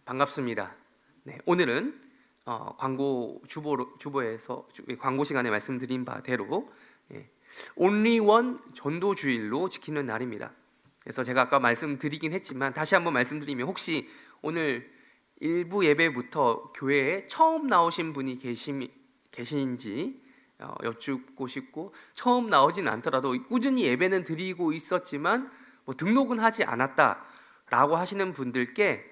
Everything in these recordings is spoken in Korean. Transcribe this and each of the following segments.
반갑습니다. 네, 오늘은 광고 주보에서 광고 시간에 말씀드린 바대로 Only One 전도주일로 지키는 날입니다. 그래서 제가 아까 말씀드리긴 했지만 다시 한번 말씀드리면, 혹시 오늘 일부 예배부터 교회에 처음 나오신 분이 계신지 여쭙고 싶고, 처음 나오진 않더라도 꾸준히 예배는 드리고 있었지만 뭐 등록은 하지 않았다라고 하시는 분들께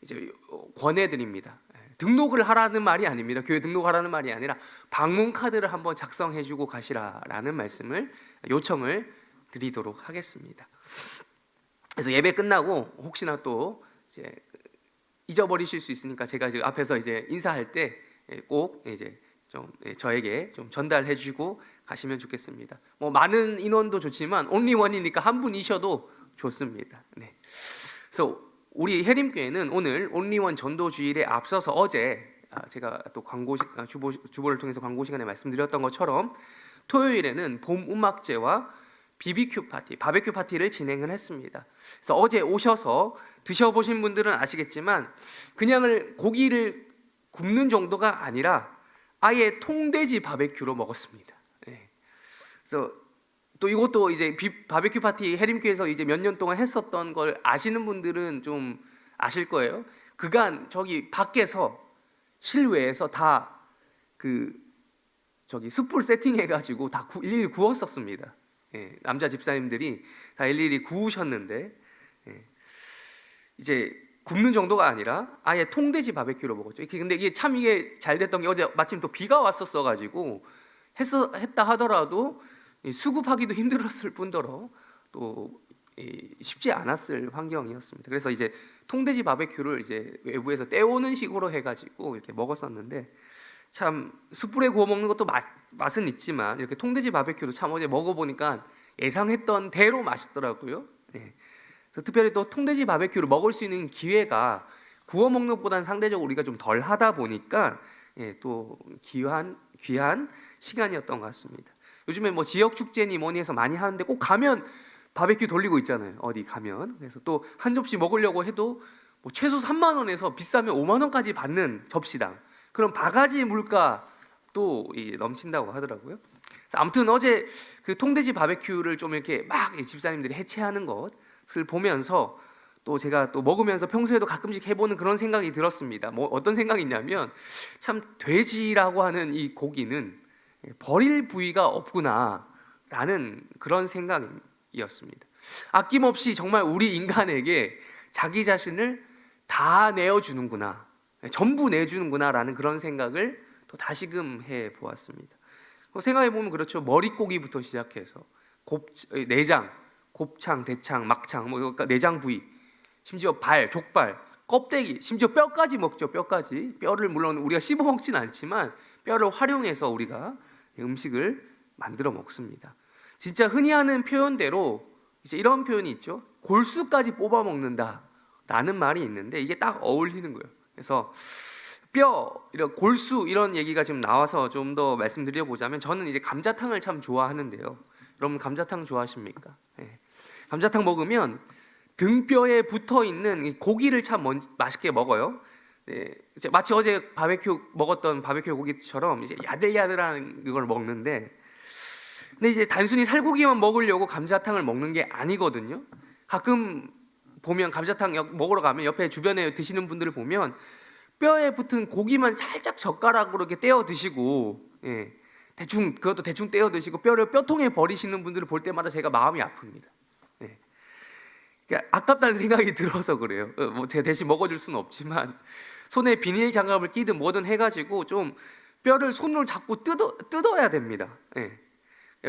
이제 권해드립니다. 등록을 하라는 말이 아닙니다. 교회 등록하라는 말이 아니라 방문 카드를 한번 작성해주고 가시라라는 말씀을 요청을 드리도록 하겠습니다. 그래서 예배 끝나고 혹시나 또 이제 잊어버리실 수 있으니까 제가 이제 앞에서 이제 인사할 때 꼭 이제 좀 저에게 좀 전달해주고 가시면 좋겠습니다. 뭐 많은 인원도 좋지만 only one이니까 한 분이셔도 좋습니다. 네. 그래서 우리 해림교회는 오늘 온리원 전도주일에 앞서서 어제 제가 또 주보를 통해서 광고 시간에 말씀드렸던 것처럼 토요일에는 봄 음악제와 바베큐 파티를 진행을 했습니다. 그래서 어제 오셔서 드셔보신 분들은 아시겠지만 그냥 고기를 굽는 정도가 아니라 아예 통돼지 바베큐로 먹었습니다. 그래서 또 이것도 이제 바베큐 파티 해림교회에서 이제 몇 년 동안 했었던 걸 아시는 분들은 좀 아실 거예요. 그간 저기 밖에서 실외에서 다 숯불 세팅해가지고 다 일일이 구웠었습니다. 남자 집사님들이 다 일일이 구우셨는데 이제 굽는 정도가 아니라 아예 통돼지 바베큐로 먹었죠. 근데 이게 참 잘 됐던 게 어제 마침 또 비가 왔었어가지고 했다 하더라도 수급하기도 힘들었을 뿐더러 또 쉽지 않았을 환경이었습니다. 그래서 이제 통돼지 바베큐를 이제 외부에서 떼오는 식으로 해가지고 이렇게 먹었었는데, 참 숯불에 구워 먹는 것도 맛은 있지만 이렇게 통돼지 바베큐도 참 어제 먹어보니까 예상했던 대로 맛있더라고요. 특별히 또 통돼지 바베큐를 먹을 수 있는 기회가 구워 먹는 것보다는 상대적으로 우리가 좀 덜 하다 보니까 또 귀한 시간이었던 것 같습니다. 요즘에 뭐 지역 축제니 뭐니 해서 많이 하는데 꼭 가면 바베큐 돌리고 있잖아요. 어디 가면. 그래서 또 한 접시 먹으려고 해도 뭐 최소 3만 원에서 비싸면 5만 원까지 받는 접시당, 그런 바가지 물가 또 넘친다고 하더라고요. 그래서 아무튼 어제 그 통돼지 바베큐를 좀 이렇게 막 집사님들이 해체하는 것을 보면서 또 제가 또 먹으면서 평소에도 가끔씩 해보는 그런 생각이 들었습니다. 뭐 어떤 생각이 있냐면, 참 돼지라고 하는 이 고기는 버릴 부위가 없구나라는 그런 생각이었습니다. 아낌없이 정말 우리 인간에게 자기 자신을 다 내어주는구나, 전부 내주는구나라는 그런 생각을 또 다시금 해보았습니다. 생각해보면 그렇죠. 머릿고기부터 시작해서 내장, 곱창, 대창, 막창, 그러니까 내장 부위, 심지어 족발, 껍데기, 심지어 뼈까지 먹죠. 뼈를 물론 우리가 씹어 먹진 않지만 뼈를 활용해서 우리가 음식을 만들어 먹습니다. 진짜 흔히 하는 표현대로 이제 이런 표현이 있죠. 골수까지 뽑아 먹는다라는 말이 있는데 이게 딱 어울리는 거예요. 그래서 이런 골수 이런 얘기가 지금 나와서 좀 더 말씀드려보자면, 저는 이제 감자탕을 참 좋아하는데요. 여러분 감자탕 좋아하십니까? 감자탕 먹으면 등뼈에 붙어 있는 고기를 참 맛있게 먹어요. 이제 마치 어제 먹었던 바베큐 고기처럼 이제 야들야들한 이걸 먹는데, 근데 이제 단순히 살고기만 먹으려고 감자탕을 먹는 게 아니거든요. 가끔 보면 감자탕 먹으러 가면 옆에 주변에 드시는 분들을 보면 뼈에 붙은 고기만 살짝 젓가락으로 이렇게 떼어 드시고, 그것도 대충 떼어 드시고 뼈를 뼈통에 버리시는 분들을 볼 때마다 제가 마음이 아픕니다. 그러니까 아깝다는 생각이 들어서 그래요. 뭐 제가 대신 먹어줄 수는 없지만 손에 비닐 장갑을 끼든 뭐든 해가지고 좀 뼈를 손으로 잡고 뜯어야 됩니다.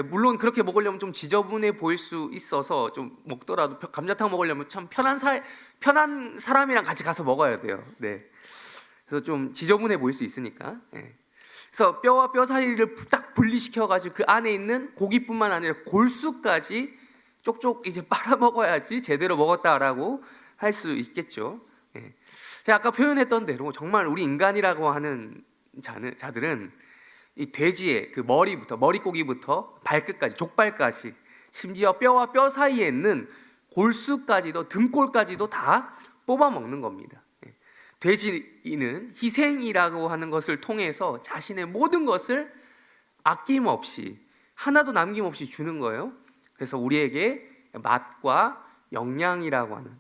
물론 그렇게 먹으려면 좀 지저분해 보일 수 있어서 좀 먹더라도 감자탕 먹으려면 참 편한 사람이랑 같이 가서 먹어야 돼요. 그래서 좀 지저분해 보일 수 있으니까. 그래서 뼈와 뼈 사이를 딱 분리시켜가지고 그 안에 있는 고기뿐만 아니라 골수까지 쪽쪽 이제 빨아 먹어야지 제대로 먹었다라고 할 수 있겠죠. 제가 아까 표현했던 대로 정말 우리 인간이라고 하는 자들은 이 돼지의 그 머리고기부터 발끝까지, 족발까지, 심지어 뼈와 뼈 사이에 있는 골수까지도, 등골까지도 다 뽑아 먹는 겁니다. 돼지는 희생이라고 하는 것을 통해서 자신의 모든 것을 아낌없이 하나도 남김없이 주는 거예요. 그래서 우리에게 맛과 영양이라고 하는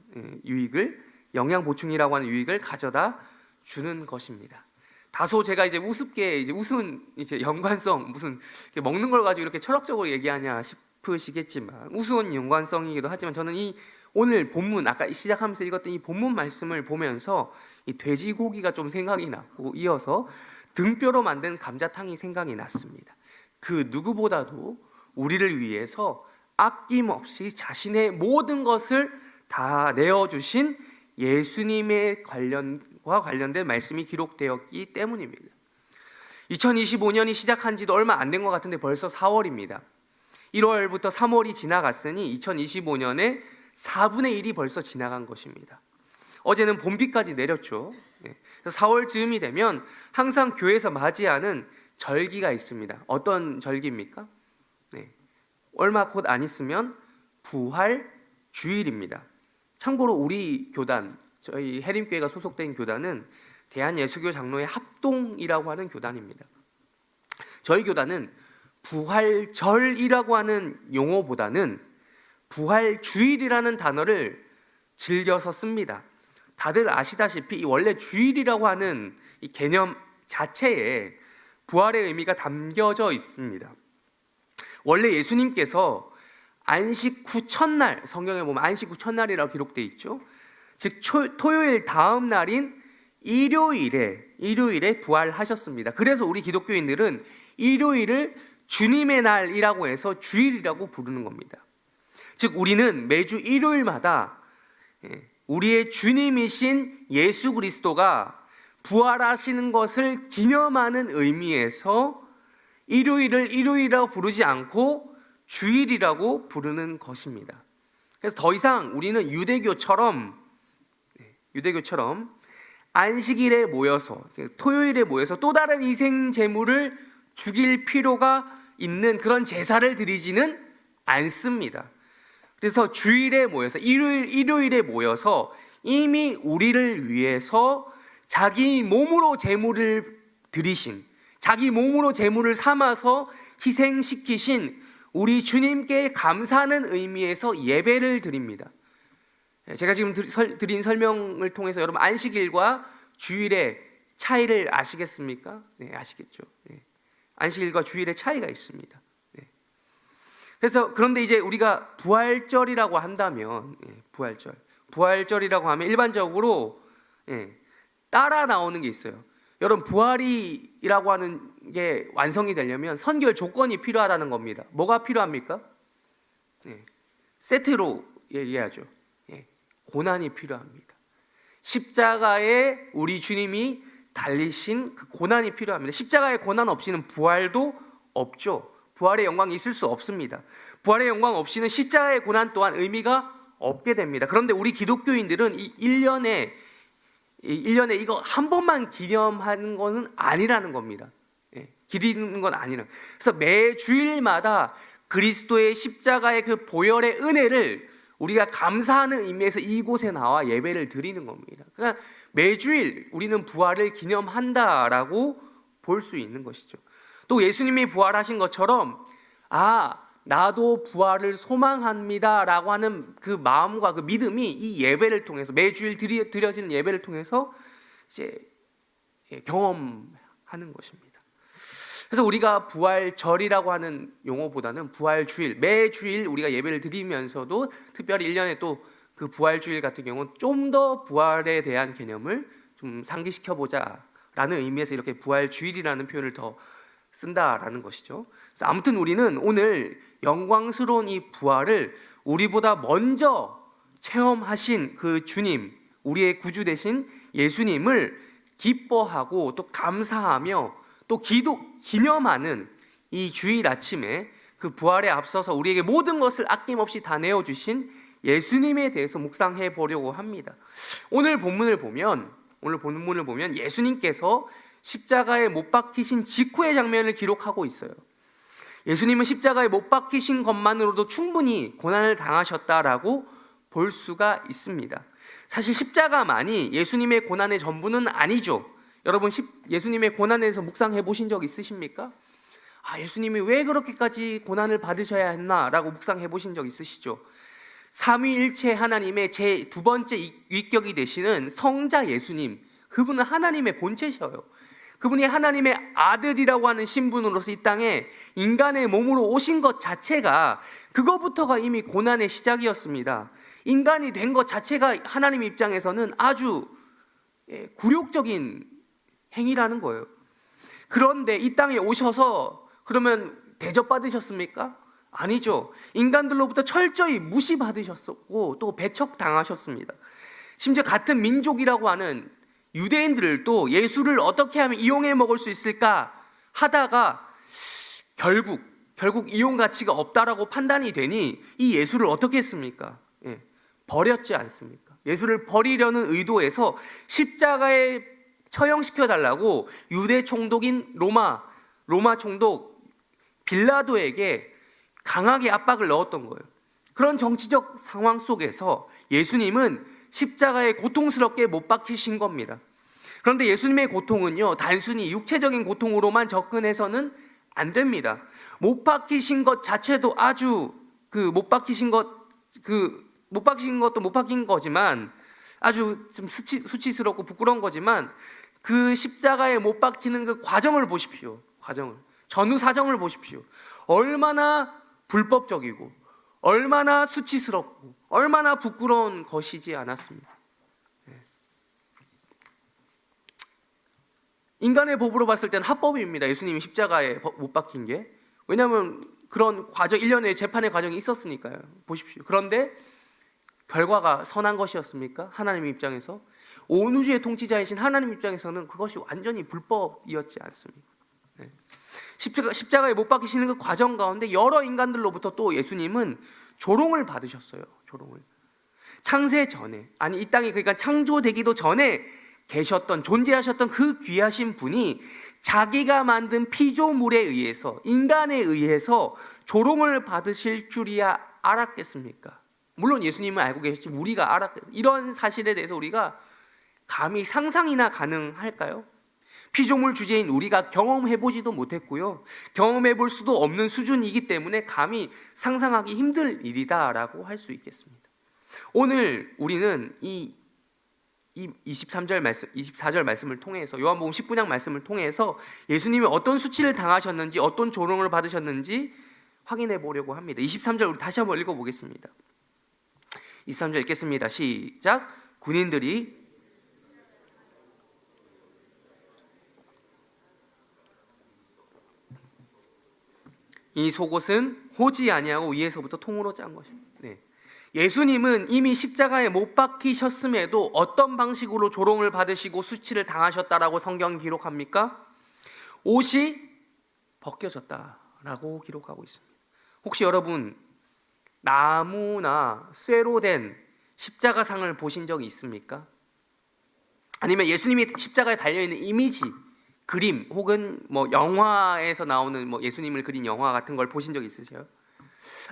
영양 보충이라고 하는 유익을 가져다 주는 것입니다. 다소 제가 이제 우습게 무슨 연관성, 무슨 먹는 걸 가지고 이렇게 철학적으로 얘기하냐 싶으시겠지만 우스운 연관성이기도 하지만 저는 이 오늘 본문, 아까 시작하면서 읽었던 이 본문 말씀을 보면서 이 돼지고기가 좀 생각이 났고, 이어서 등뼈로 만든 감자탕이 생각이 났습니다. 그 누구보다도 우리를 위해서 아낌없이 자신의 모든 것을 다 내어주신 예수님의 관련된 말씀이 기록되었기 때문입니다. 2025년이 시작한 지도 얼마 안 된 것 같은데 벌써 4월입니다. 1월부터 3월이 지나갔으니 2025년에 4분의 1이 벌써 지나간 것입니다. 어제는 봄비까지 내렸죠. 4월쯤이 되면 항상 교회에서 맞이하는 절기가 있습니다. 어떤 절기입니까? 얼마 곧 안 있으면 부활주일입니다. 참고로 우리 교단, 저희 해림교회가 소속된 교단은 대한예수교 장로회 합동이라고 하는 교단입니다. 저희 교단은 부활절이라고 하는 용어보다는 부활주일이라는 단어를 즐겨서 씁니다. 다들 아시다시피 원래 주일이라고 하는 이 개념 자체에 부활의 의미가 담겨져 있습니다. 원래 예수님께서 안식 후 첫날, 성경에 보면 안식 후 첫날이라고 기록되어 있죠. 즉 토요일 다음 날인 일요일에 부활하셨습니다. 그래서 우리 기독교인들은 일요일을 주님의 날이라고 해서 주일이라고 부르는 겁니다. 즉 우리는 매주 일요일마다 우리의 주님이신 예수 그리스도가 부활하시는 것을 기념하는 의미에서 일요일을 일요일이라고 부르지 않고 주일이라고 부르는 것입니다. 그래서 더 이상 우리는 유대교처럼 안식일에 모여서, 토요일에 모여서 또 다른 희생 제물을 죽일 필요가 있는 그런 제사를 드리지는 않습니다. 그래서 주일에 모여서 일요일에 모여서 이미 우리를 위해서 자기 몸으로 제물을 드리신, 자기 몸으로 제물을 삼아서 희생시키신 우리 주님께 감사하는 의미에서 예배를 드립니다. 제가 지금 드린 설명을 통해서 여러분 안식일과 주일의 차이를 아시겠습니까? 네, 아시겠죠. 네. 안식일과 주일의 차이가 있습니다. 네. 그래서 그런데 이제 우리가 부활절이라고 한다면, 부활절이라고 하면 일반적으로 따라 나오는 게 있어요. 여러분 부활이라고 하는 게 완성이 되려면 선결 조건이 필요하다는 겁니다. 뭐가 필요합니까? 세트로 얘기하죠. 고난이 필요합니다. 십자가에 우리 주님이 달리신 그 고난이 필요합니다. 십자가의 고난 없이는 부활도 없죠. 부활의 영광이 있을 수 없습니다. 부활의 영광 없이는 십자가의 고난 또한 의미가 없게 됩니다. 그런데 우리 기독교인들은 이 1년에 이거 한 번만 기념하는 것은 아니라는 겁니다. 기리는 건 아니라. 그래서 매 주일마다 그리스도의 십자가의 그 보혈의 은혜를 우리가 감사하는 의미에서 이곳에 나와 예배를 드리는 겁니다. 그러니까 매주일 우리는 부활을 기념한다라고 볼 수 있는 것이죠. 또 예수님이 부활하신 것처럼 나도 부활을 소망합니다라고 하는 그 마음과 그 믿음이 이 예배를 통해서 매주일 드려지는 예배를 통해서 이제 경험하는 것입니다. 그래서 우리가 부활절이라고 하는 용어보다는 부활주일, 매주일 우리가 예배를 드리면서도 특별히 1년에 또 그 부활주일 같은 경우는 좀 더 부활에 대한 개념을 좀 상기시켜보자 라는 의미에서 이렇게 부활주일이라는 표현을 더 쓴다라는 것이죠. 그래서 아무튼 우리는 오늘 영광스러운 이 부활을 우리보다 먼저 체험하신 그 주님, 우리의 구주 되신 예수님을 기뻐하고 또 감사하며 또 기념하는 이 주일 아침에 그 부활에 앞서서 우리에게 모든 것을 아낌없이 다 내어주신 예수님에 대해서 묵상해 보려고 합니다. 오늘 본문을 보면 예수님께서 십자가에 못 박히신 직후의 장면을 기록하고 있어요. 예수님은 십자가에 못 박히신 것만으로도 충분히 고난을 당하셨다라고 볼 수가 있습니다. 사실 십자가만이 예수님의 고난의 전부는 아니죠. 여러분 예수님의 고난에 대해서 묵상해 보신 적 있으십니까? 예수님이 왜 그렇게까지 고난을 받으셔야 했나라고 묵상해 보신 적 있으시죠? 삼위일체 하나님의 제 두 번째 위격이 되시는 성자 예수님, 그분은 하나님의 본체셔요. 그분이 하나님의 아들이라고 하는 신분으로서 이 땅에 인간의 몸으로 오신 것 자체가, 그거부터가 이미 고난의 시작이었습니다. 인간이 된 것 자체가 하나님 입장에서는 아주 굴욕적인 행위라는 거예요. 그런데 이 땅에 오셔서 그러면 대접받으셨습니까? 아니죠. 인간들로부터 철저히 무시받으셨고 또 배척당하셨습니다. 심지어 같은 민족이라고 하는 유대인들도 예수를 어떻게 하면 이용해 먹을 수 있을까 하다가 결국 이용 가치가 없다라고 판단이 되니 이 예수를 어떻게 했습니까? 버렸지 않습니까? 예수를 버리려는 의도에서 십자가에 처형시켜 달라고 유대 총독인 로마 총독 빌라도에게 강하게 압박을 넣었던 거예요. 그런 정치적 상황 속에서 예수님은 십자가에 고통스럽게 못 박히신 겁니다. 그런데 예수님의 고통은요, 단순히 육체적인 고통으로만 접근해서는 안 됩니다. 못 박히신 것 자체도 아주 못 박히신 것도 못 박힌 거지만 아주 좀 수치스럽고 부끄러운 거지만 그 십자가에 못 박히는 그 과정을 보십시오. 전후 사정을 보십시오. 얼마나 불법적이고 얼마나 수치스럽고 얼마나 부끄러운 것이지 않았습니까? 인간의 법으로 봤을 때는 합법입니다. 예수님이 십자가에 못 박힌 게. 왜냐하면 그런 과정, 일련의 재판의 과정이 있었으니까요. 보십시오. 그런데 결과가 선한 것이었습니까? 하나님 입장에서. 온 우주의 통치자이신 하나님 입장에서는 그것이 완전히 불법이었지 않습니까? 십자가에 못 박히시는 그 과정 가운데 여러 인간들로부터 또 예수님은 조롱을 받으셨어요. 조롱을. 창세 전에, 아니 이 땅이 그러니까 창조되기도 전에 존재하셨던 그 귀하신 분이 자기가 만든 피조물에 의해서, 인간에 의해서 조롱을 받으실 줄이야 알았겠습니까? 물론 예수님은 알고 계셨지만 우리가 알았겠습니까? 이런 사실에 대해서 우리가 감히 상상이나 가능할까요? 피조물 주제인 우리가 경험해보지도 못했고요, 경험해볼 수도 없는 수준이기 때문에 감히 상상하기 힘들 일이다라고 할 수 있겠습니다. 오늘 우리는 이 24절 말씀을 통해서, 요한복음 19장 말씀을 통해서 예수님이 어떤 수치를 당하셨는지, 어떤 조롱을 받으셨는지 확인해 보려고 합니다. 23절 우리 다시 한번 읽어보겠습니다. 23절 읽겠습니다. 시작. 군인들이 이 속옷은 호지 아니하고 위에서부터 통으로 짠 것입니다. 예수님은 이미 십자가에 못 박히셨음에도 어떤 방식으로 조롱을 받으시고 수치를 당하셨다라고 성경이 기록합니까? 옷이 벗겨졌다라고 기록하고 있습니다. 혹시 여러분 나무나 쇠로 된 십자가상을 보신 적이 있습니까? 아니면 예수님이 십자가에 달려있는 이미지, 그림, 혹은 영화에서 나오는 예수님을 그린 영화 같은 걸 보신 적 있으세요?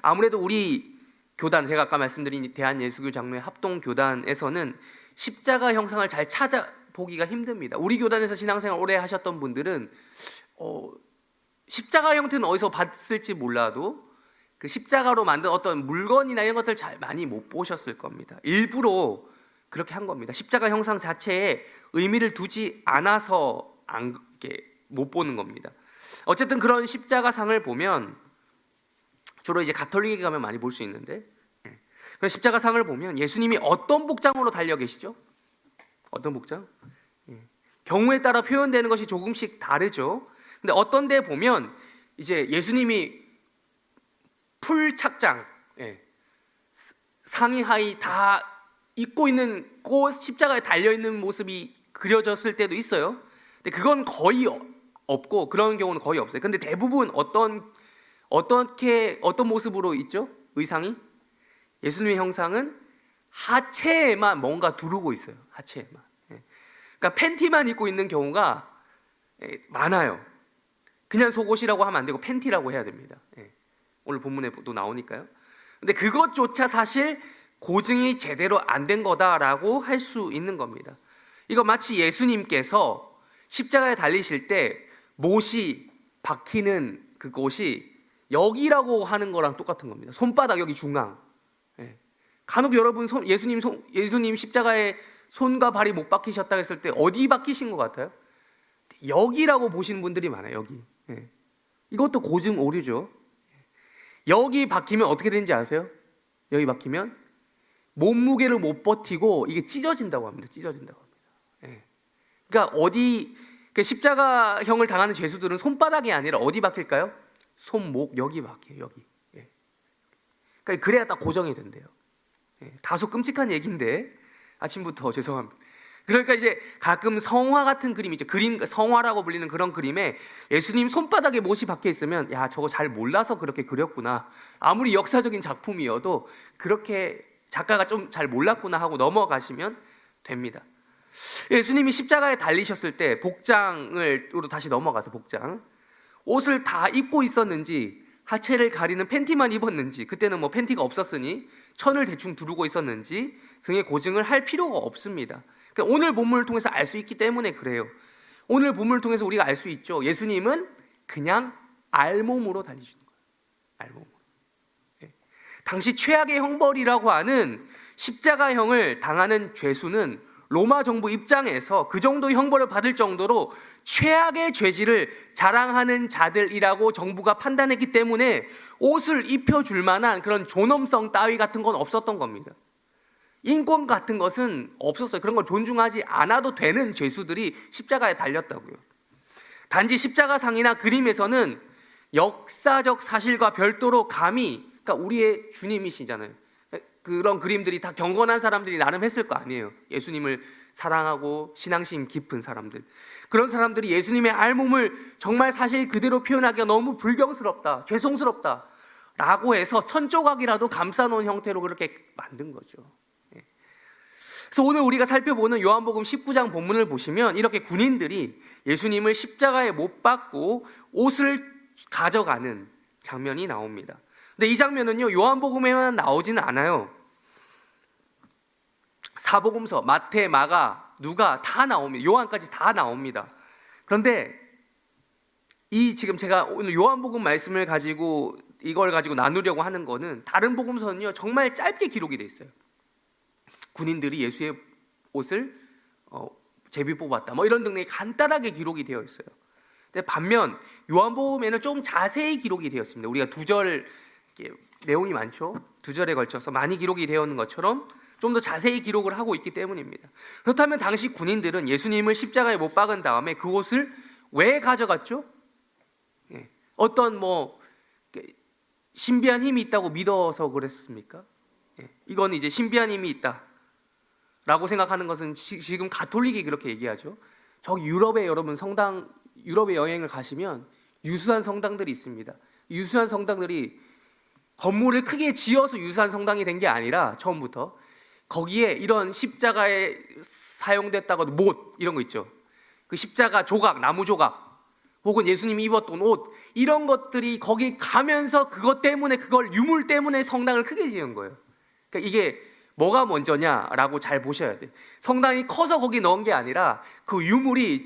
아무래도 우리 교단, 제가 아까 말씀드린 대한예수교 장로회 합동교단에서는 십자가 형상을 잘 찾아보기가 힘듭니다. 우리 교단에서 신앙생활 오래 하셨던 분들은 십자가 형태는 어디서 봤을지 몰라도 그 십자가로 만든 어떤 물건이나 이런 것들 잘 많이 못 보셨을 겁니다. 일부러 그렇게 한 겁니다. 십자가 형상 자체에 의미를 두지 않아서 못 보는 겁니다. 어쨌든 그런 십자가상을 보면 주로 이제 가톨릭에 가면 많이 볼 수 있는데, 그런 십자가상을 보면 예수님이 어떤 복장으로 달려 계시죠? 어떤 복장? 경우에 따라 표현되는 것이 조금씩 다르죠. 근데 어떤 데 보면 이제 예수님이 풀 착장, 상의 하의 다 입고 있는 그 십자가에 달려 있는 모습이 그려졌을 때도 있어요. 근데 그건 거의 없고, 그런 경우는 거의 없어요. 근데 대부분 어떤 모습으로 있죠? 의상이? 예수님의 형상은 하체에만 뭔가 두르고 있어요. 하체에만. 그러니까 팬티만 입고 있는 경우가 많아요. 그냥 속옷이라고 하면 안 되고 팬티라고 해야 됩니다. 오늘 본문에도 나오니까요. 근데 그것조차 사실 고증이 제대로 안 된 거다라고 할 수 있는 겁니다. 이거 마치 예수님께서 십자가에 달리실 때 못이 박히는 그곳이 여기라고 하는 거랑 똑같은 겁니다. 손바닥 여기 중앙. 예. 간혹 여러분 예수님 십자가에 손과 발이 못 박히셨다 했을 때 어디 박히신 것 같아요? 여기라고 보시는 분들이 많아요. 여기. 예. 이것도 고증 오류죠. 여기 박히면 어떻게 되는지 아세요? 여기 박히면 몸무게를 못 버티고 이게 찢어진다고 합니다. 찢어진다고 합니다. 예. 그러니까 그러니까 십자가형을 당하는 죄수들은 손바닥이 아니라 어디 박힐까요? 손목 여기 박혀요. 여기. 예. 그러니까 그래야 딱 고정이 된대요. 예. 다소 끔찍한 얘기인데 아침부터 죄송합니다. 그러니까 이제 가끔 성화 같은 그림 있죠. 성화라고 불리는 그런 그림에 예수님 손바닥에 못이 박혀 있으면 야 저거 잘 몰라서 그렇게 그렸구나. 아무리 역사적인 작품이어도 그렇게 작가가 좀 잘 몰랐구나 하고 넘어가시면 됩니다. 예수님이 십자가에 달리셨을 때 복장으로 다시 넘어가서 복장. 옷을 다 입고 있었는지 하체를 가리는 팬티만 입었는지 그때는 뭐 팬티가 없었으니 천을 대충 두르고 있었는지 등의 고증을 할 필요가 없습니다. 그러니까 오늘 본문을 통해서 알 수 있기 때문에 그래요. 오늘 본문을 통해서 우리가 알 수 있죠. 예수님은 그냥 알몸으로 달리시는 거예요. 알몸으로. 예. 당시 최악의 형벌이라고 하는 십자가형을 당하는 죄수는 로마 정부 입장에서 그 정도 형벌을 받을 정도로 최악의 죄질을 자랑하는 자들이라고 정부가 판단했기 때문에 옷을 입혀줄 만한 그런 존엄성 따위 같은 건 없었던 겁니다. 인권 같은 것은 없었어요. 그런 걸 존중하지 않아도 되는 죄수들이 십자가에 달렸다고요. 단지 십자가상이나 그림에서는 역사적 사실과 별도로 감히, 그러니까 우리의 주님이시잖아요. 그런 그림들이 다 경건한 사람들이 나름 했을 거 아니에요. 예수님을 사랑하고 신앙심 깊은 사람들. 그런 사람들이 예수님의 알몸을 정말 사실 그대로 표현하기가 너무 불경스럽다, 죄송스럽다 라고 해서 천조각이라도 감싸놓은 형태로 그렇게 만든 거죠. 그래서 오늘 우리가 살펴보는 요한복음 19장 본문을 보시면 이렇게 군인들이 예수님을 십자가에 못 박고 옷을 가져가는 장면이 나옵니다. 근데 이 장면은요 요한복음에만 나오지는 않아요. 사복음서 마태, 마가, 누가 다 나옵니다. 요한까지 다 나옵니다. 그런데 지금 제가 오늘 요한복음 말씀을 가지고 이걸 가지고 나누려고 하는 거는 다른 복음서는요 정말 짧게 기록이 돼 있어요. 군인들이 예수의 옷을 제비 뽑았다 뭐 이런 등등이 간단하게 기록이 되어 있어요. 근데 반면 요한복음에는 좀 자세히 기록이 되었습니다. 우리가 2절 내용이 많죠. 2절에 걸쳐서 많이 기록이 되어 있는 것처럼 좀 더 자세히 기록을 하고 있기 때문입니다. 그렇다면 당시 군인들은 예수님을 십자가에 못 박은 다음에 그 옷을 왜 가져갔죠? 어떤 신비한 힘이 있다고 믿어서 그랬습니까? 이건 이제 신비한 힘이 있다 라고 생각하는 것은 지금 가톨릭이 그렇게 얘기하죠. 저기 유럽에 여러분 유럽에 여행을 가시면 유수한 성당들이 있습니다. 유수한 성당들이 건물을 크게 지어서 유수한 성당이 된 게 아니라 처음부터 거기에 이런 십자가에 사용됐다고 못 이런 거 있죠. 그 십자가 조각, 나무 조각 혹은 예수님이 입었던 옷 이런 것들이 거기 가면서 그것 때문에 그걸 유물 때문에 성당을 크게 지은 거예요. 그러니까 이게 뭐가 먼저냐라고 잘 보셔야 돼요. 성당이 커서 거기 넣은 게 아니라 그 유물이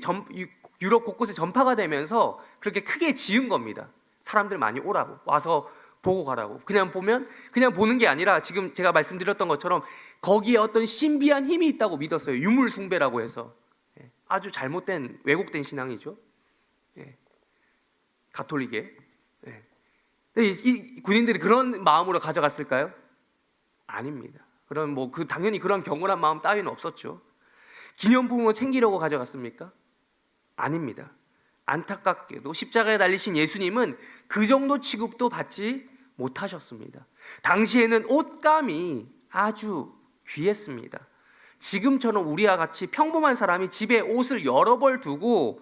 유럽 곳곳에 전파가 되면서 그렇게 크게 지은 겁니다. 사람들 많이 오라고 와서 보고 가라고. 그냥 보는 게 아니라 지금 제가 말씀드렸던 것처럼 거기에 어떤 신비한 힘이 있다고 믿었어요. 유물 숭배라고 해서. 아주 잘못된 왜곡된 신앙이죠. 가톨릭에. 이 군인들이 그런 마음으로 가져갔을까요? 아닙니다. 당연히 그런 경건한 마음 따위는 없었죠. 기념품으로 챙기려고 가져갔습니까? 아닙니다. 안타깝게도 십자가에 달리신 예수님은 그 정도 취급도 받지 못하셨습니다. 당시에는 옷감이 아주 귀했습니다. 지금처럼 우리와 같이 평범한 사람이 집에 옷을 여러 벌 두고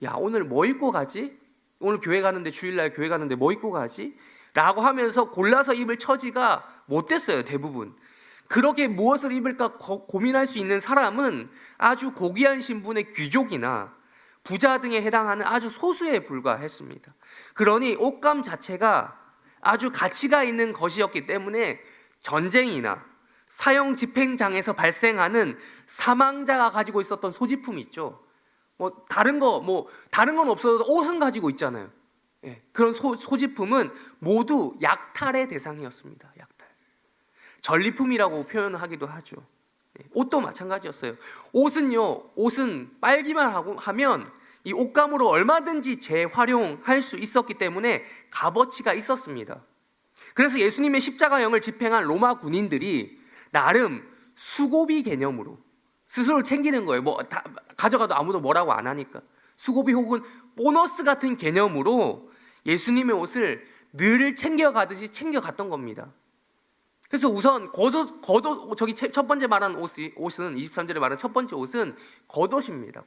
야 오늘 뭐 입고 가지? 오늘 교회 가는데 주일날 교회 가는데 뭐 입고 가지? 라고 하면서 골라서 입을 처지가 못 됐어요. 대부분. 그렇게 무엇을 입을까 고민할 수 있는 사람은 아주 고귀한 신분의 귀족이나 부자 등에 해당하는 아주 소수에 불과했습니다. 그러니 옷감 자체가 아주 가치가 있는 것이었기 때문에 전쟁이나 사형 집행장에서 발생하는 사망자가 가지고 있었던 소지품이 있죠. 다른 건 없어도 옷은 가지고 있잖아요. 예, 그런 소지품은 모두 약탈의 대상이었습니다. 약탈. 전리품이라고 표현하기도 하죠. 예, 옷도 마찬가지였어요. 옷은 빨기만 하면 이 옷감으로 얼마든지 재활용할 수 있었기 때문에 값어치가 있었습니다. 그래서 예수님의 십자가형을 집행한 로마 군인들이 나름 수고비 개념으로 스스로를 챙기는 거예요. 다 가져가도 아무도 뭐라고 안 하니까. 수고비 혹은 보너스 같은 개념으로 예수님의 옷을 늘 챙겨가듯이 챙겨갔던 겁니다. 그래서 우선 저기 첫 번째 말한 옷은 23절에 말한 첫 번째 옷은 겉옷입니다.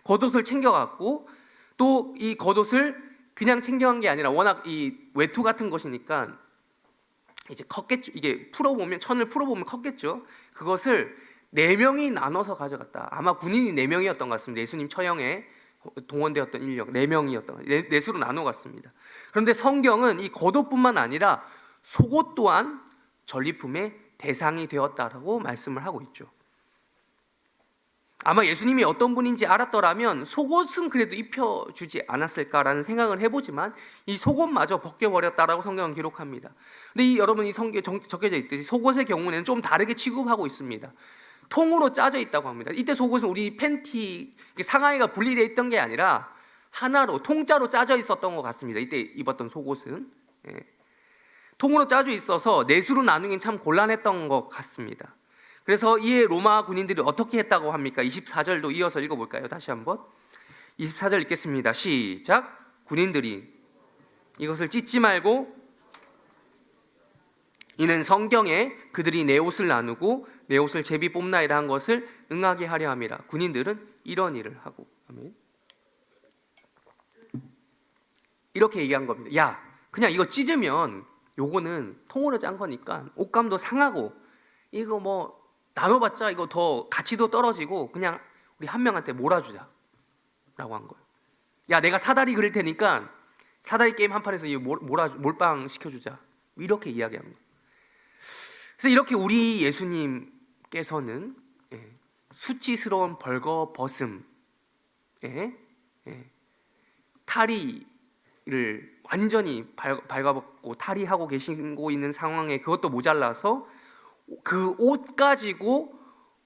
겉옷을 챙겨갔고, 또 이 겉옷을 그냥 챙겨간 게 아니라 워낙 이 외투 같은 것이니까 이제 컸겠죠. 이게 천을 풀어보면 컸겠죠. 그것을 4명이 나눠서 가져갔다. 아마 군인이 4명이었던 것 같습니다. 예수님 처형에 동원되었던 인력 4명이었던 넷으로 나눠 갔습니다. 그런데 성경은 이 겉옷뿐만 아니라 속옷 또한 전리품의 대상이 되었다라고 말씀을 하고 있죠. 아마 예수님이 어떤 분인지 알았더라면 속옷은 그래도 입혀주지 않았을까라는 생각을 해보지만 이 속옷마저 벗겨버렸다라고 성경은 기록합니다. 근데 여러분 이 성경에 적혀져 있듯이 속옷의 경우는 좀 다르게 취급하고 있습니다. 통으로 짜져 있다고 합니다. 이때 속옷은 우리 팬티 상하이가 분리되어 있던 게 아니라 하나로 통짜로 짜져 있었던 것 같습니다. 이때 입었던 속옷은 통으로 짜져 있어서 넷으로 나누긴 참 곤란했던 것 같습니다. 그래서 이에 로마 군인들이 어떻게 했다고 합니까? 24절도 이어서 읽어볼까요? 다시 한번 24절 읽겠습니다. 시작. 군인들이 이것을 찢지 말고 이는 성경에 그들이 내 옷을 나누고 내 옷을 제비 뽑나이다 한 것을 응하게 하려 함이라. 군인들은 이런 일을 하고. 아멘. 이렇게 얘기한 겁니다. 야, 그냥 이거 찢으면 요거는 통으로 짠 거니까 옷감도 상하고 이거 나눠봤자 이거 더 가치도 떨어지고 그냥 우리 한 명한테 몰아주자 라고 한 거예요. 야, 내가 사다리 그릴 테니까 사다리 게임 한 판에서 몰빵 시켜주자, 이렇게 이야기한 거예요. 그래서 이렇게 우리 예수님께서는 수치스러운 벌거벗음에 탈의를 완전히 발가벗고 탈의하고 계시고 있는 상황에 그것도 모자라서 그 옷 가지고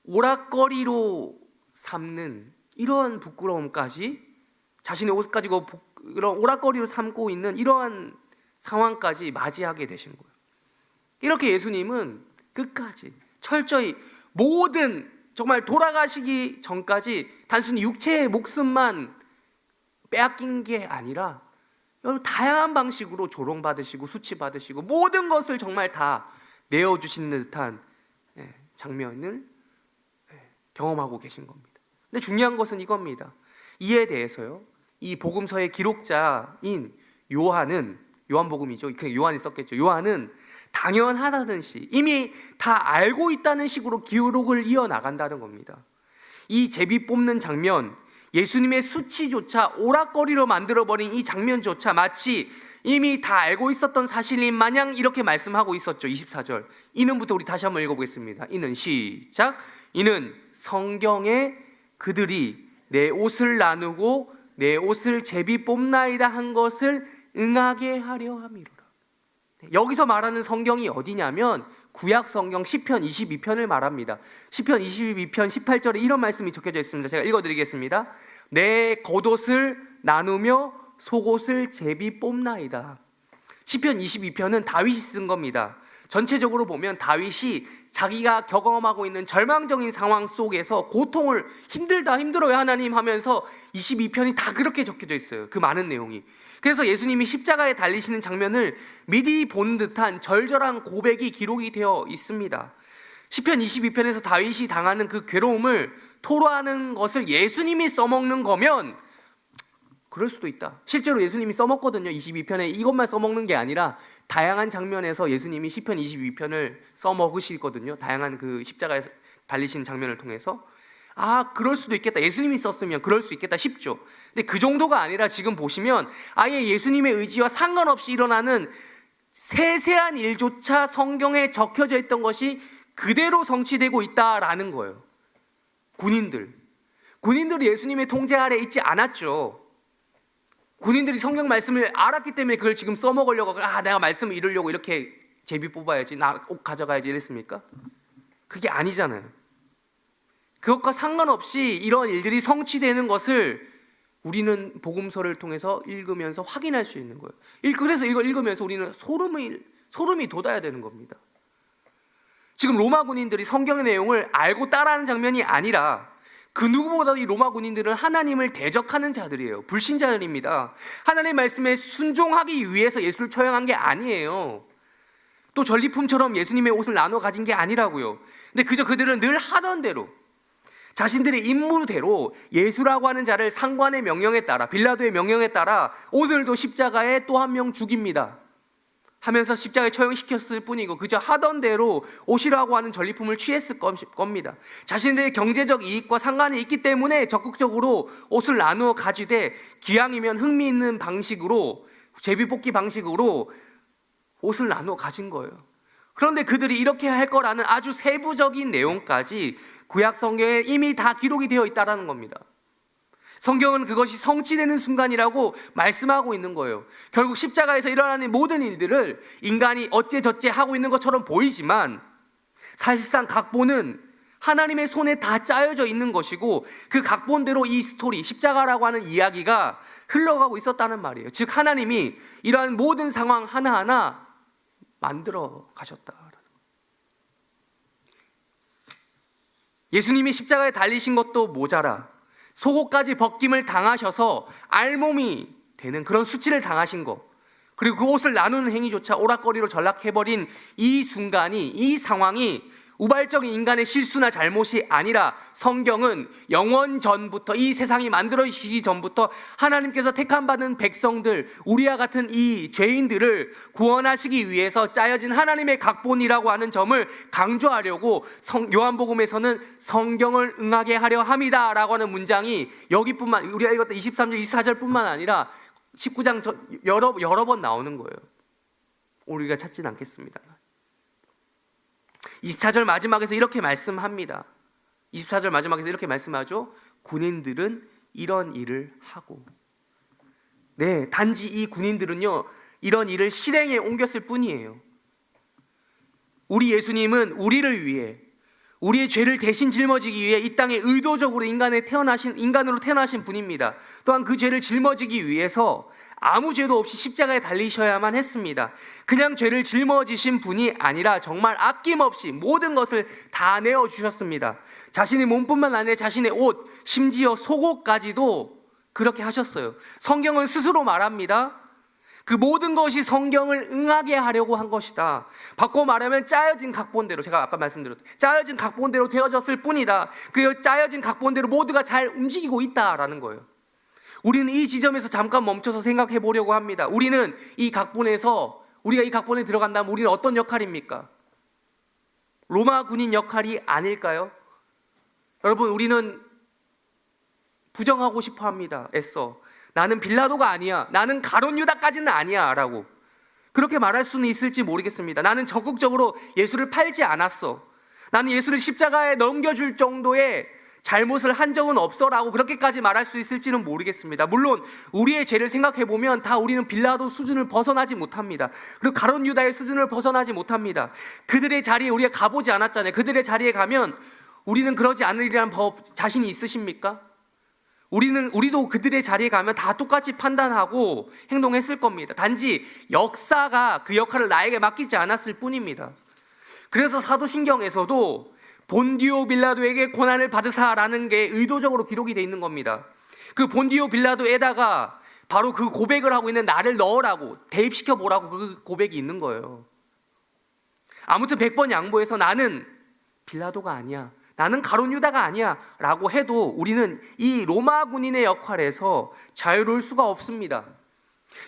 오락거리로 삼는 이러한 부끄러움까지, 자신의 옷 가지고 이런 오락거리로 삼고 있는 이러한 상황까지 맞이하게 되신 거예요. 이렇게 예수님은 끝까지 철저히 모든, 정말 돌아가시기 전까지 단순히 육체의 목숨만 빼앗긴 게 아니라 다양한 방식으로 조롱받으시고 수치받으시고 모든 것을 정말 다 내어주시는 듯한 장면을 경험하고 계신 겁니다. 근데 중요한 것은 이겁니다. 이에 대해서요, 이 복음서의 기록자인 요한복음이죠. 요한이 썼겠죠. 요한은 당연하다듯이 이미 다 알고 있다는 식으로 기록을 이어나간다는 겁니다. 이 제비 뽑는 장면, 예수님의 수치조차 오락거리로 만들어버린 이 장면조차 마치 이미 다 알고 있었던 사실인 마냥 이렇게 말씀하고 있었죠. 24절 이는부터 우리 다시 한번 읽어보겠습니다. 이는 시작. 이는 성경에 그들이 내 옷을 나누고 내 옷을 제비 뽑나이다 한 것을 응하게 하려 함이로라. 여기서 말하는 성경이 어디냐면 구약 성경 시편 22편을 말합니다. 시편 22편 18절에 이런 말씀이 적혀져 있습니다. 제가 읽어드리겠습니다. 내 겉옷을 나누며 속옷을 제비 뽑나이다. 시편 22편은 다윗이 쓴 겁니다. 전체적으로 보면 다윗이 자기가 경험하고 있는 절망적인 상황 속에서 고통을 힘들어요 하나님 하면서 22편이 다 그렇게 적혀져 있어요. 그 많은 내용이. 그래서 예수님이 십자가에 달리시는 장면을 미리 본 듯한 절절한 고백이 기록이 되어 있습니다. 시편 22편에서 다윗이 당하는 그 괴로움을 토로하는 것을 예수님이 써먹는 거면 그럴 수도 있다. 실제로 예수님이 써먹거든요. 22편에 이것만 써먹는 게 아니라 다양한 장면에서 예수님이 시편 22편을 써먹으시거든요. 다양한 그 십자가에 달리시는 장면을 통해서. 그럴 수도 있겠다. 예수님이 썼으면 그럴 수 있겠다 싶죠. 근데 그 정도가 아니라 지금 보시면 아예 예수님의 의지와 상관없이 일어나는 세세한 일조차 성경에 적혀져 있던 것이 그대로 성취되고 있다라는 거예요. 군인들이 예수님의 통제 아래 있지 않았죠. 군인들이 성경 말씀을 알았기 때문에 그걸 지금 써먹으려고, 내가 말씀을 이루려고 이렇게 제비 뽑아야지, 나 옷 가져가야지 이랬습니까? 그게 아니잖아요. 그것과 상관없이 이런 일들이 성취되는 것을 우리는 복음서를 통해서 읽으면서 확인할 수 있는 거예요. 그래서 이걸 읽으면서 우리는 소름이 돋아야 되는 겁니다. 지금 로마 군인들이 성경의 내용을 알고 따라하는 장면이 아니라 그 누구보다도 이 로마 군인들은 하나님을 대적하는 자들이에요. 불신자들입니다. 하나님의 말씀에 순종하기 위해서 예수를 처형한 게 아니에요. 또 전리품처럼 예수님의 옷을 나눠 가진 게 아니라고요. 근데 그저 그들은 늘 하던 대로 자신들의 임무대로 예수라고 하는 자를 상관의 명령에 따라, 빌라도의 명령에 따라 오늘도 십자가에 또 한 명 죽입니다 하면서 십자가에 처형시켰을 뿐이고, 그저 하던 대로 옷이라고 하는 전리품을 취했을 겁니다. 자신들의 경제적 이익과 상관이 있기 때문에 적극적으로 옷을 나누어 가지되 기왕이면 흥미있는 방식으로, 제비뽑기 방식으로 옷을 나누어 가진 거예요. 그런데 그들이 이렇게 할 거라는 아주 세부적인 내용까지 구약 성경에 이미 다 기록이 되어 있다는 겁니다. 성경은 그것이 성취되는 순간이라고 말씀하고 있는 거예요. 결국 십자가에서 일어나는 모든 일들을 인간이 어째저째 하고 있는 것처럼 보이지만 사실상 각본은 하나님의 손에 다 짜여져 있는 것이고, 그 각본대로 이 스토리, 십자가라고 하는 이야기가 흘러가고 있었다는 말이에요. 즉 하나님이 이러한 모든 상황 하나하나 만들어 가셨다. 예수님이 십자가에 달리신 것도 모자라 속옷까지 벗김을 당하셔서 알몸이 되는 그런 수치를 당하신 것, 그리고 그 옷을 나누는 행위조차 오락거리로 전락해버린 이 순간이, 이 상황이 우발적인 인간의 실수나 잘못이 아니라 성경은 영원 전부터, 이 세상이 만들어지기 전부터 하나님께서 택함받은 백성들, 우리와 같은 이 죄인들을 구원하시기 위해서 짜여진 하나님의 각본이라고 하는 점을 강조하려고 요한복음에서는 성경을 응하게 하려 함이다 라고 하는 문장이 여기뿐만, 우리가 읽었던 23절 24절뿐만 아니라 19장 여러 번 나오는 거예요. 우리가 찾진 않겠습니다. 24절 마지막에서 이렇게 말씀합니다. 24절 마지막에서 이렇게 말씀하죠. 군인들은 이런 일을 하고. 네, 단지 이 군인들은요, 이런 일을 실행에 옮겼을 뿐이에요. 우리 예수님은 우리를 위해, 우리의 죄를 대신 짊어지기 위해 이 땅에 의도적으로 인간으로 태어나신 분입니다. 또한 그 죄를 짊어지기 위해서 아무 죄도 없이 십자가에 달리셔야만 했습니다. 그냥 죄를 짊어지신 분이 아니라 정말 아낌없이 모든 것을 다 내어주셨습니다. 자신의 몸뿐만 아니라 자신의 옷, 심지어 속옷까지도 그렇게 하셨어요. 성경은 스스로 말합니다. 그 모든 것이 성경을 응하게 하려고 한 것이다. 바꿔 말하면 짜여진 각본대로, 제가 아까 말씀드렸던 짜여진 각본대로 되어졌을 뿐이다. 그 짜여진 각본대로 모두가 잘 움직이고 있다라는 거예요. 우리는 이 지점에서 잠깐 멈춰서 생각해 보려고 합니다. 우리는 이 각본에서, 우리가 이 각본에 들어간다면 우리는 어떤 역할입니까? 로마 군인 역할이 아닐까요? 여러분, 우리는 부정하고 싶어 합니다. 애써. 나는 빌라도가 아니야, 나는 가룟 유다까지는 아니야 라고 그렇게 말할 수는 있을지 모르겠습니다. 나는 적극적으로 예수를 팔지 않았어, 나는 예수를 십자가에 넘겨줄 정도의 잘못을 한 적은 없어 라고 그렇게까지 말할 수 있을지는 모르겠습니다. 물론 우리의 죄를 생각해보면 다 우리는 빌라도 수준을 벗어나지 못합니다. 그리고 가룟 유다의 수준을 벗어나지 못합니다. 그들의 자리에 우리가 가보지 않았잖아요. 그들의 자리에 가면 우리는 그러지 않으리라는 법 자신이 있으십니까? 우리도 그들의 자리에 가면 다 똑같이 판단하고 행동했을 겁니다. 단지 역사가 그 역할을 나에게 맡기지 않았을 뿐입니다. 그래서 사도신경에서도 본디오 빌라도에게 고난을 받으사라는 게 의도적으로 기록이 되어 있는 겁니다. 그 본디오 빌라도에다가 바로 그 고백을 하고 있는 나를 넣으라고, 대입시켜 보라고 그 고백이 있는 거예요. 아무튼 100번 양보해서 나는 빌라도가 아니야, 나는 가룟 유다가 아니야 라고 해도 우리는 이 로마 군인의 역할에서 자유로울 수가 없습니다.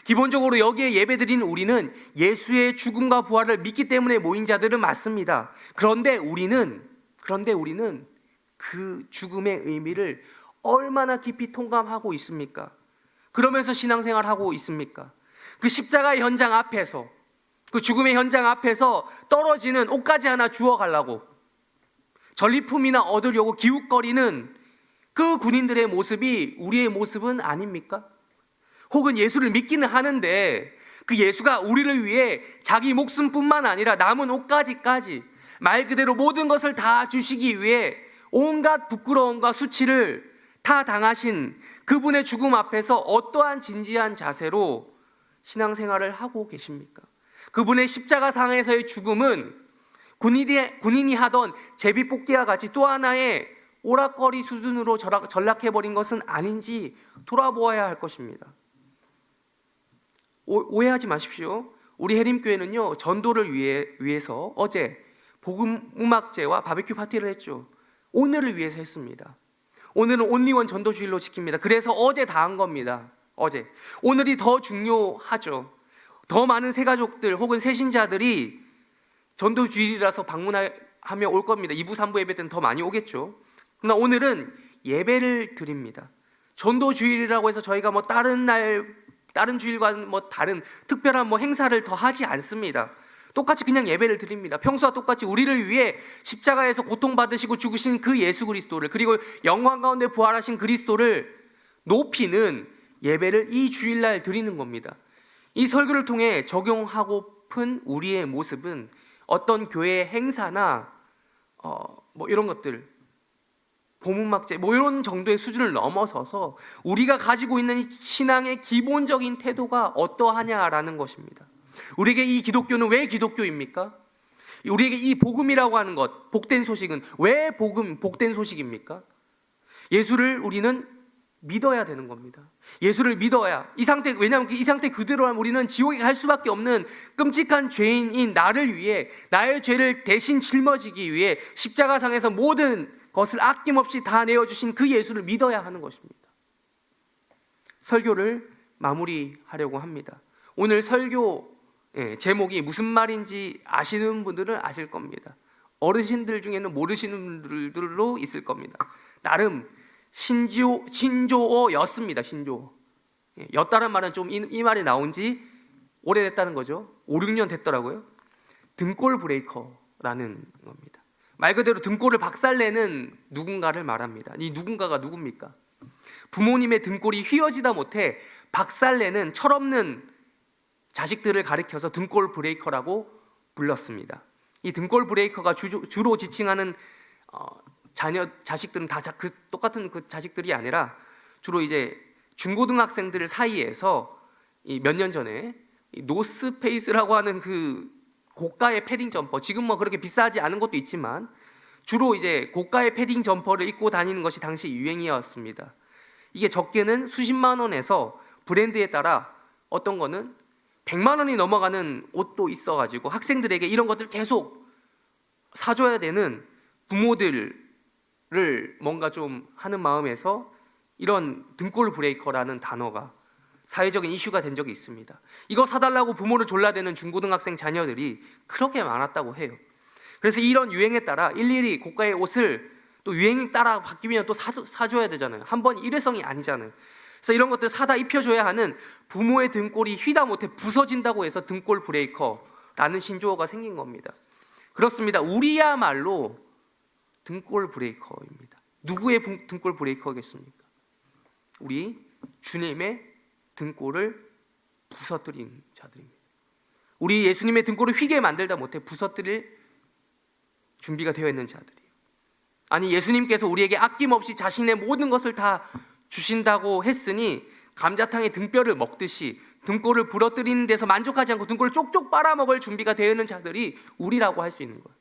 기본적으로 여기에 예배드린 우리는 예수의 죽음과 부활을 믿기 때문에 모인 자들은 맞습니다. 그런데 우리는 그 죽음의 의미를 얼마나 깊이 통감하고 있습니까? 그러면서 신앙생활하고 있습니까? 그 십자가의 현장 앞에서, 그 죽음의 현장 앞에서 떨어지는 옷까지 하나 주워 가려고, 전리품이나 얻으려고 기웃거리는 그 군인들의 모습이 우리의 모습은 아닙니까? 혹은 예수를 믿기는 하는데 그 예수가 우리를 위해 자기 목숨뿐만 아니라 남은 옷까지까지 말 그대로 모든 것을 다 주시기 위해 온갖 부끄러움과 수치를 다 당하신 그분의 죽음 앞에서 어떠한 진지한 자세로 신앙생활을 하고 계십니까? 그분의 십자가상에서의 죽음은 군인이 하던 제비뽑기와 같이 또 하나의 오락거리 수준으로 전락해버린 것은 아닌지 돌아보아야 할 것입니다. 오해하지 마십시오. 우리 해림교회는요, 전도를 위해서 어제 복음음악제와 바베큐 파티를 했죠. 오늘을 위해서 했습니다. 오늘은 온리원 전도주일로 지킵니다. 그래서 어제 다 한 겁니다. 어제. 오늘이 더 중요하죠. 더 많은 새가족들 혹은 새신자들이 전도주일이라서 방문하며 올 겁니다. 2부 3부 예배 때는 더 많이 오겠죠. 그러나 오늘은 예배를 드립니다. 전도주일이라고 해서 저희가 뭐 다른 주일과 뭐 다른 특별한 뭐 행사를 더 하지 않습니다. 똑같이 그냥 예배를 드립니다. 평소와 똑같이 우리를 위해 십자가에서 고통받으시고 죽으신 그 예수 그리스도를, 그리고 영광 가운데 부활하신 그리스도를 높이는 예배를 이 주일날 드리는 겁니다. 이 설교를 통해 적용하고픈 우리의 모습은 어떤 교회의 행사나 뭐 이런 것들, 복음음악제 뭐 이런 정도의 수준을 넘어서서 우리가 가지고 있는 신앙의 기본적인 태도가 어떠하냐라는 것입니다. 우리에게 이 기독교는 왜 기독교입니까? 우리에게 이 복음이라고 하는 것, 복된 소식은 왜 복된 소식입니까? 예수를 우리는 믿어야 되는 겁니다. 예수를 믿어야 왜냐하면 이 상태 그대로라면 우리는 지옥에 갈 수밖에 없는 끔찍한 죄인인 나를 위해, 나의 죄를 대신 짊어지기 위해 십자가상에서 모든 것을 아낌없이 다 내어주신 그 예수를 믿어야 하는 것입니다. 설교를 마무리하려고 합니다. 오늘 설교 제목이 무슨 말인지 아시는 분들은 아실 겁니다. 어르신들 중에는 모르시는 분들도 있을 겁니다. 나름 신조어였습니다. 신조어. 였다는 말은 좀 이 말이 나온 지 오래됐다는 거죠. 5, 6년 됐더라고요. 등골 브레이커라는 겁니다. 말 그대로 등골을 박살내는 누군가를 말합니다. 이 누군가가 누굽니까? 부모님의 등골이 휘어지다 못해 박살내는 철없는 자식들을 가리켜서 등골 브레이커라고 불렀습니다. 이 등골 브레이커가 주로 지칭하는 자식들은 다 똑같은 그 자식들이 아니라 주로 이제 중고등학생들 사이에서 몇 년 전에 노스페이스라고 하는 그 고가의 패딩 점퍼, 지금 뭐 그렇게 비싸지 않은 것도 있지만 주로 이제 고가의 패딩 점퍼를 입고 다니는 것이 당시 유행이었습니다. 이게 적게는 수십만 원에서 브랜드에 따라 어떤 거는 100만 원이 넘어가는 옷도 있어가지고 학생들에게 이런 것들 계속 사줘야 되는 부모들을 뭔가 좀 하는 마음에서 이런 등골 브레이커라는 단어가 사회적인 이슈가 된 적이 있습니다. 이거 사달라고 부모를 졸라대는 중고등학생 자녀들이 그렇게 많았다고 해요. 그래서 이런 유행에 따라 일일이 고가의 옷을 또 유행에 따라 바뀌면 또 사줘야 되잖아요. 한 번 일회성이 아니잖아요. 그래서 이런 것들 사다 입혀줘야 하는 부모의 등골이 휘다 못해 부서진다고 해서 등골 브레이커라는 신조어가 생긴 겁니다. 그렇습니다. 우리야말로 등골 브레이커입니다. 누구의 등골 브레이커겠습니까? 우리 주님의 등골을 부서뜨린 자들입니다. 우리 예수님의 등골을 휘게 만들다 못해 부서뜨릴 준비가 되어 있는 자들이에요. 아니, 예수님께서 우리에게 아낌없이 자신의 모든 것을 다 주신다고 했으니 감자탕에 등뼈를 먹듯이 등골을 부러뜨리는 데서 만족하지 않고 등골을 쪽쪽 빨아먹을 준비가 되어 있는 자들이 우리라고 할 수 있는 거예요.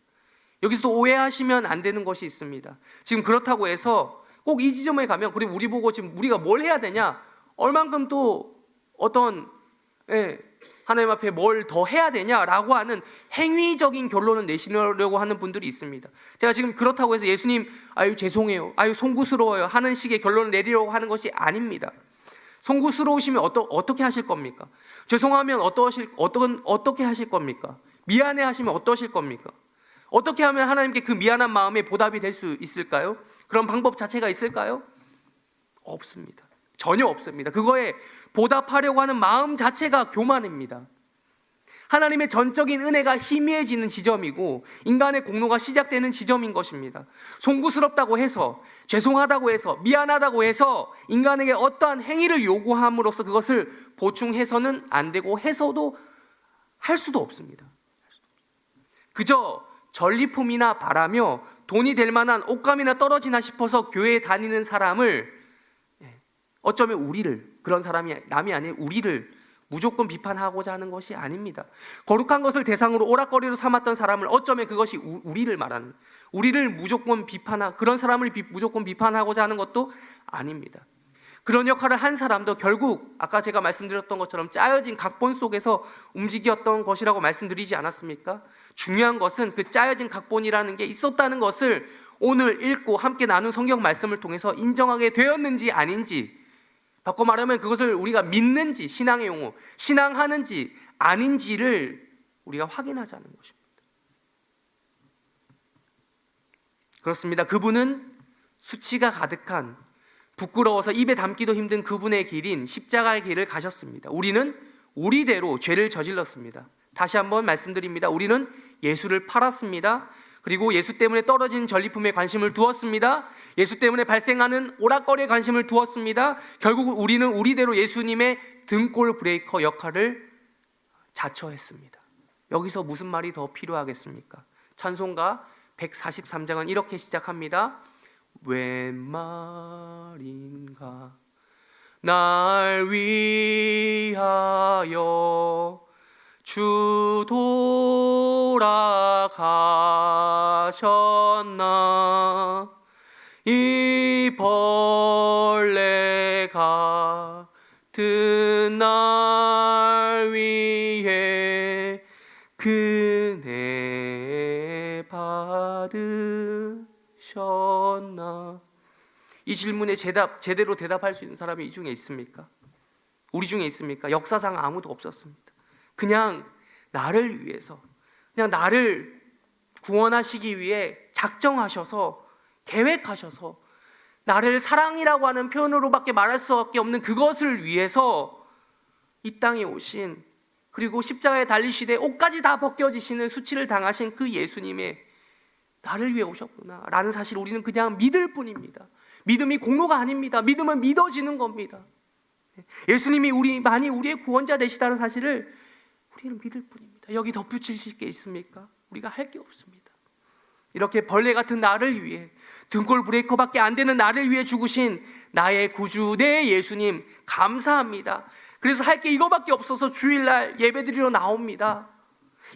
여기서 오해하시면 안 되는 것이 있습니다. 지금 그렇다고 해서 꼭 이 지점에 가면 그리고 우리 보고 지금 우리가 뭘 해야 되냐, 얼만큼 또 어떤 하나님 앞에 뭘 더 해야 되냐라고 하는 행위적인 결론을 내시려고 하는 분들이 있습니다. 제가 지금 그렇다고 해서 예수님 아유 죄송해요, 아유 송구스러워요 하는 식의 결론을 내리려고 하는 것이 아닙니다. 송구스러우시면 어떻게 하실 겁니까? 죄송하면 어떻게 하실 겁니까? 미안해 하시면 어떠실 겁니까? 어떻게 하면 하나님께 그 미안한 마음에 보답이 될 수 있을까요? 그런 방법 자체가 있을까요? 없습니다. 전혀 없습니다. 그거에 보답하려고 하는 마음 자체가 교만입니다. 하나님의 전적인 은혜가 희미해지는 지점이고 인간의 공로가 시작되는 지점인 것입니다. 송구스럽다고 해서, 죄송하다고 해서, 미안하다고 해서 인간에게 어떠한 행위를 요구함으로써 그것을 보충해서는 안 되고, 해서도 할 수도 없습니다. 그저 전리품이나 바라며 돈이 될 만한 옷감이나 떨어지나 싶어서 교회에 다니는 사람을, 어쩌면 우리를, 그런 사람이 남이 아닌 우리를 무조건 비판하고자 하는 것이 아닙니다. 거룩한 것을 대상으로 오락거리로 삼았던 사람을, 어쩌면 그것이 우리를 말하는, 우리를 무조건 그런 사람을 무조건 비판하고자 하는 것도 아닙니다. 그런 역할을 한 사람도 결국 아까 제가 말씀드렸던 것처럼 짜여진 각본 속에서 움직였던 것이라고 말씀드리지 않았습니까? 중요한 것은 그 짜여진 각본이라는 게 있었다는 것을 오늘 읽고 함께 나눈 성경 말씀을 통해서 인정하게 되었는지 아닌지, 바꿔 말하면 그것을 우리가 믿는지, 신앙의 용어, 신앙하는지 아닌지를 우리가 확인하자는 것입니다. 그렇습니다. 그분은 수치가 가득한, 부끄러워서 입에 담기도 힘든 그분의 길인 십자가의 길을 가셨습니다. 우리는 우리대로 죄를 저질렀습니다. 다시 한번 말씀드립니다. 우리는 예수를 팔았습니다. 그리고 예수 때문에 떨어진 전리품에 관심을 두었습니다. 예수 때문에 발생하는 오락거리에 관심을 두었습니다. 결국 우리는 우리대로 예수님의 등골 브레이커 역할을 자처했습니다. 여기서 무슨 말이 더 필요하겠습니까? 찬송가 143장은 이렇게 시작합니다. 웬 말인가 날 위하여 주 돌아가셨나. 이 벌레 같은 날 위해 그네 받으셨나. 이 질문에 제대로 대답할 수 있는 사람이 이 중에 있습니까? 우리 중에 있습니까? 역사상 아무도 없었습니다. 그냥 나를 위해서, 그냥 나를 구원하시기 위해 작정하셔서, 계획하셔서, 나를 사랑이라고 하는 표현으로밖에 말할 수밖에 없는 그것을 위해서 이 땅에 오신, 그리고 십자가에 달리시되 옷까지 다 벗겨지시는 수치를 당하신 그 예수님의 나를 위해 오셨구나 라는 사실, 우리는 그냥 믿을 뿐입니다. 믿음이 공로가 아닙니다. 믿음은 믿어지는 겁니다. 예수님이 우리의 구원자 되시다는 사실을 우리는 믿을 뿐입니다. 여기 덧붙이실 게 있습니까? 우리가 할 게 없습니다. 이렇게 벌레 같은 나를 위해, 등골 브레이커밖에 안 되는 나를 위해 죽으신 나의 구주, 내 예수님 감사합니다. 그래서 할 게 이거밖에 없어서 주일날 예배드리러 나옵니다.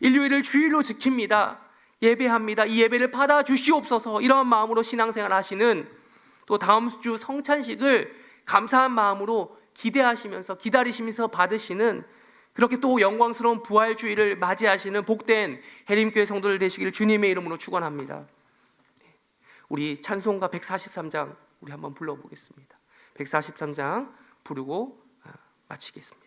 일요일을 주일로 지킵니다. 예배합니다. 이 예배를 받아 주시옵소서. 이런 마음으로 신앙생활 하시는, 또 다음 주 성찬식을 감사한 마음으로 기대하시면서, 기다리시면서 받으시는, 그렇게 또 영광스러운 부활주의를 맞이하시는 복된 해림교회 성도들 되시기를 주님의 이름으로 축원합니다. 우리 찬송가 143장 우리 한번 불러보겠습니다. 143장 부르고 마치겠습니다.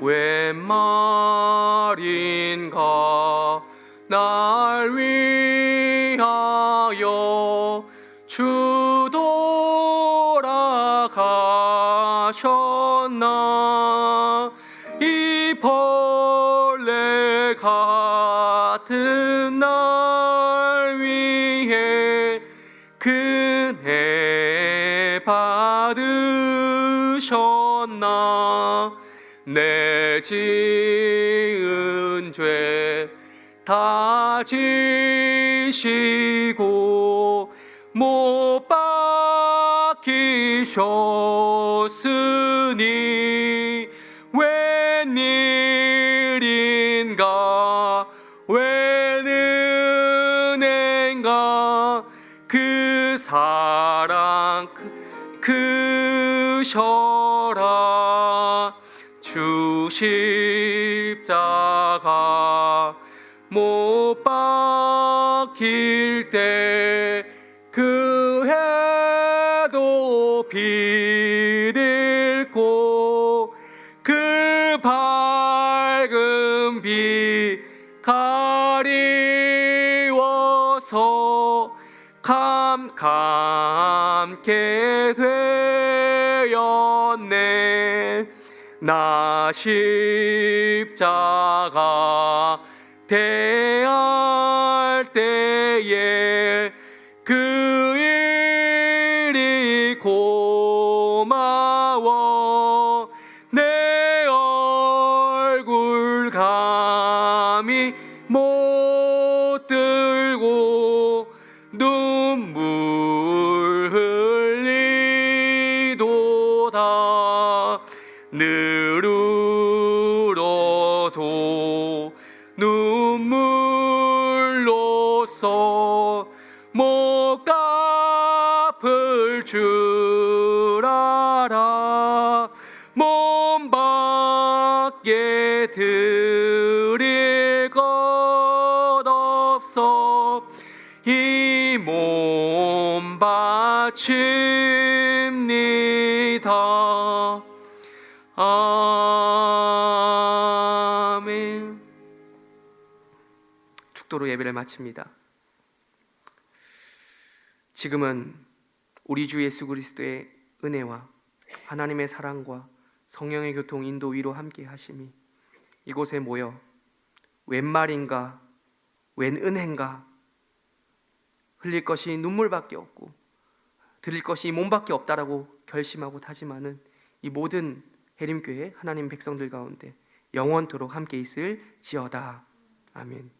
웬 말인가 날 위하여 주 돌아가셨나. 이 벌레 같은 날 위해 그네 받으셨나. 내 지은 죄 다 지시고 못 박히셨으니 웬일인가 웬 은혜인가 그 사랑 크셔라. 주 십자가 못 박히셨으니 길 때 그 해도 비듬고 그 밝은 빛 가리워서 캄캄게 되었네. 나 십자가 대할 때에 그 일이 고마워. 내 얼굴 감히 못 들고 눈물 흘리도다. 느르러도 눈물로써 못 갚을 줄 알아. 몸 밖에 드릴 것 없어 이 몸 바칩니다. 아멘. 축도로 예배를 마칩니다. 지금은 우리 주 예수 그리스도의 은혜와 하나님의 사랑과 성령의 교통 인도 위로 함께 하심이 이곳에 모여 웬 말인가 웬 은혜인가 흘릴 것이 눈물밖에 없고 드릴 것이 이 몸밖에 없다라고 결심하고 다짐하는 이 모든 해림교회 하나님 백성들 가운데 영원토록 함께 있을지어다. 아멘.